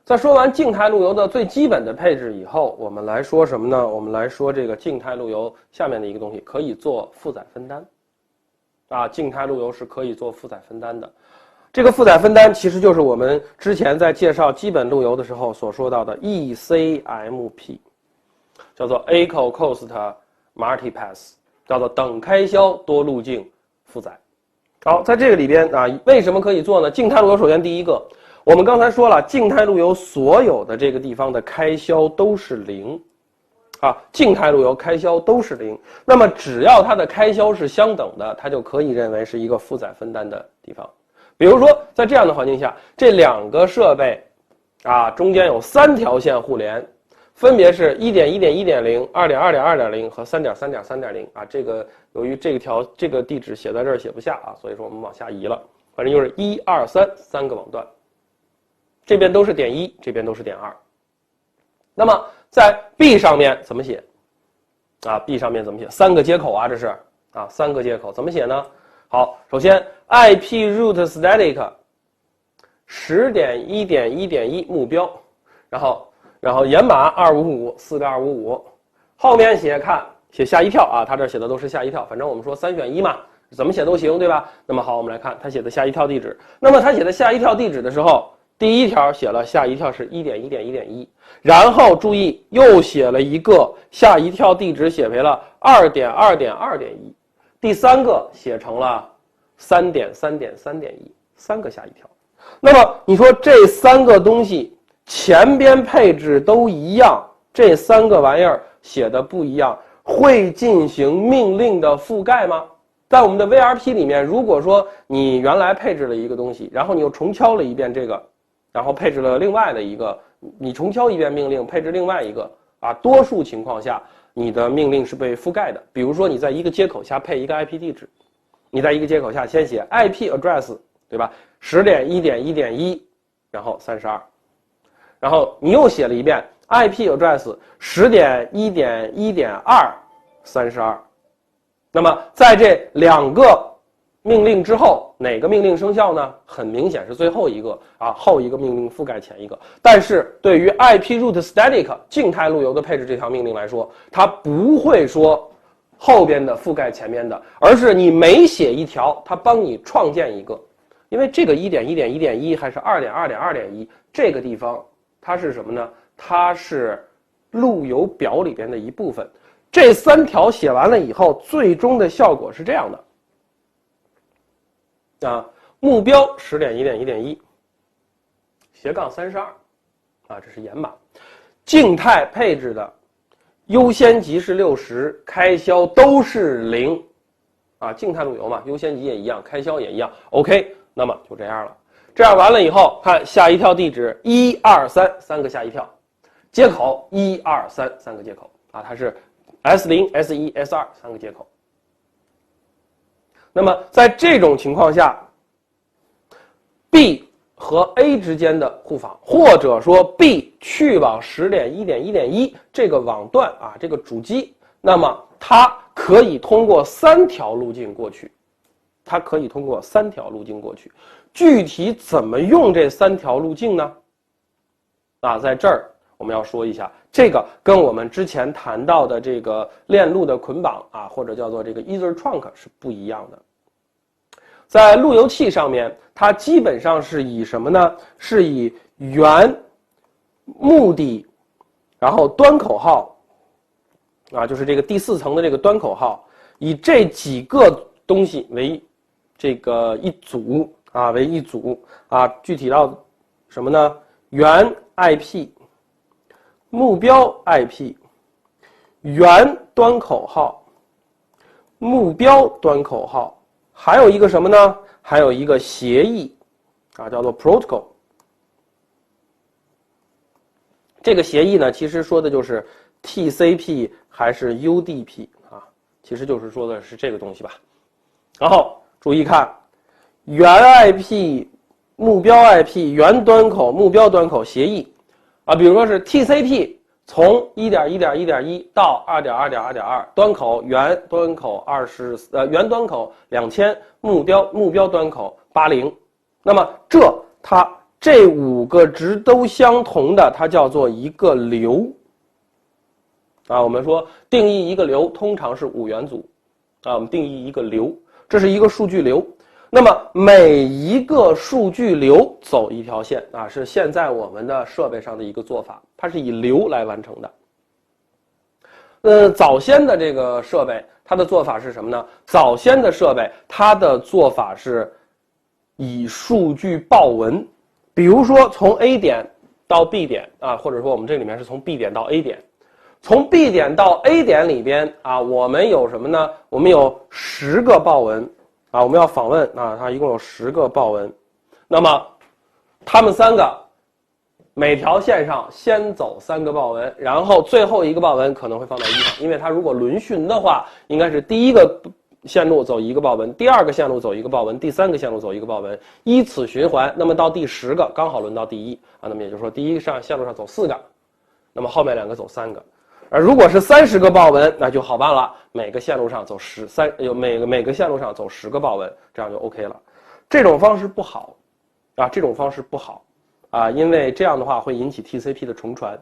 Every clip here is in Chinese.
在说完静态路由的最基本的配置以后，我们来说什么呢？我们来说这个静态路由下面的一个东西，可以做负载分担。静态路由是可以做负载分担的。这个负载分担其实就是我们之前在介绍基本路由的时候所说到的 ECMP， 叫做 Equal Cost Multipath， 叫做等开销多路径负载。好，在这个里边为什么可以做呢？静态路由首先第一个，我们刚才说了，静态路由所有的这个地方的开销都是零。静态路由开销都是零，那么只要它的开销是相等的，它就可以认为是一个负载分担的地方。比如说，在这样的环境下，这两个设备中间有3条线互联，分别是 1.1.1.0、2.2.2.0 和 3.3.3.0 这个由于这个地址写在这儿写不下所以说我们往下移了，反正就是1、2、3个网段，这边都是点1，这边都是点2。那么在 B 上面怎么写？B 上面怎么写？3个接口这是3个接口怎么写呢？好，首先 IP root static 10.1.1.1 目标，然后延码255 4个255，后面写下一跳它这写的都是下一跳，反正我们说3选1嘛，怎么写都行，对吧？那么好，我们来看他写的下一跳地址。那么他写的下一跳地址的时候，第一条写了下一跳是 1.1.1.1， 然后注意又写了一个下一跳地址写为了 2.2.2.1， 第三个写成了 3.3.3.1， 3个下一跳。那么你说这3个东西前边配置都一样，这3个玩意儿写的不一样，会进行命令的覆盖吗？在我们的 VRP 里面，如果说你原来配置了一个东西，然后你又重敲了一遍这个，然后配置了另外的一个，你重敲一遍命令配置另外一个多数情况下你的命令是被覆盖的。比如说你在一个接口下配一个 IP 地址，你在一个接口下先写 IP address， 对吧？ 10.1.1.1 然后32，然后你又写了一遍 IP address 10.1.1.2 32。那么在这2个命令之后，哪个命令生效呢？很明显是最后一个后一个命令覆盖前一个。但是对于 IP root static 静态路由的配置这条命令来说，它不会说后边的覆盖前面的，而是你每写一条，它帮你创建一个。因为这个 1.1.1.1 还是 2.2.2.1 这个地方它是什么呢？它是路由表里边的一部分。这3条写完了以后，最终的效果是这样的目标 10.1.1.1 斜杠32这是延码。静态配置的优先级是60，开销都是0静态路由嘛，优先级也一样，开销也一样 OK， 那么就这样了。这样完了以后，看下一跳地址1、2、3 3个下一跳，接口1、2、3 3个接口它是S0 S1 S2 3个接口。那么在这种情况下 B 和 A 之间的互访，或者说 B 去往 10.1.1.1 这个网段这个主机，那么它可以通过3条路径过去，具体怎么用这3条路径呢？在这儿我们要说一下，这个跟我们之前谈到的这个链路的捆绑或者叫做这个 Ether Trunk 是不一样的。在路由器上面，它基本上是以什么呢？是以原目的，然后端口号就是这个第4层的这个端口号，以这几个东西为这个一组具体到什么呢？原 IP、目标 IP、原端口号、目标端口号，还有一个什么呢？还有一个协议叫做 protocol。这个协议呢，其实说的就是 TCP 还是 UDP 其实就是说的是这个东西吧。然后注意看，原 IP、目标 IP、原端口、目标端口协议比如说是 TCP 从 1.1.1.1 到 2.2.2.2 端口原端口原端口2000，目标端口80。那么这5个值都相同的，它叫做一个流。我们说定义一个流通常是5元组。我们定义一个流，这是一个数据流。那么每一个数据流走一条线是现在我们的设备上的一个做法，它是以流来完成的。早先的这个设备，它的做法是什么呢？早先的设备，它的做法是以数据报文，比如说从 A 点到 B 点或者说我们这里面是从 B 点到 A 点。从 B 点到 A 点里边我们有什么呢？我们有10个报文我们要访问它一共有10个报文。那么他们3个每条线上先走3个报文，然后最后一个报文可能会放到1上，因为它如果轮循的话，应该是第1个线路走1个报文，第2个线路走1个报文，第3个线路走1个报文，依此循环。那么到第10个刚好轮到第1那么也就是说第1个线路上走4个，那么后面2个走3个。而如果是30个报文，那就好办了，每个线路上走每个线路上走10个报文，这样就 OK 了。这种方式不好这种方式不好因为这样的话会引起 TCP 的重传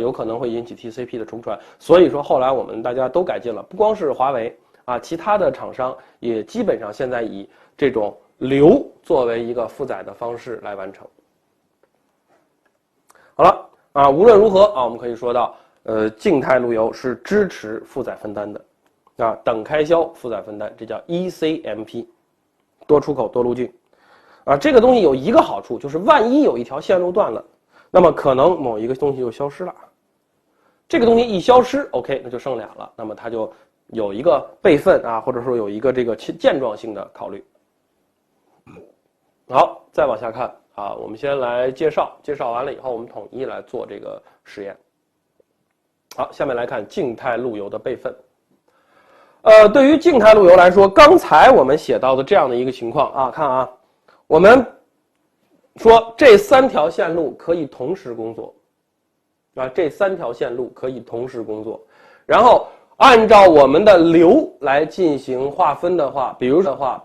有可能会引起 TCP 的重传。所以说后来我们大家都改进了，不光是华为其他的厂商也基本上现在以这种流作为一个负载的方式来完成。好了无论如何我们可以说到静态路由是支持负载分担的等开销负载分担，这叫 ECMP， 多出口多路径这个东西有一个好处，就是万一有一条线路断了，那么可能某一个东西就消失了。这个东西一消失 OK 那就剩俩了，那么它就有一个备份或者说有一个这个健壮性的考虑。好，再往下看我们先来介绍完了以后，我们统一来做这个实验。好，下面来看静态路由的备份。对于静态路由来说，刚才我们写到的这样的一个情况看我们说这3条线路可以同时工作这3条线路可以同时工作，然后按照我们的流来进行划分的话，比如的话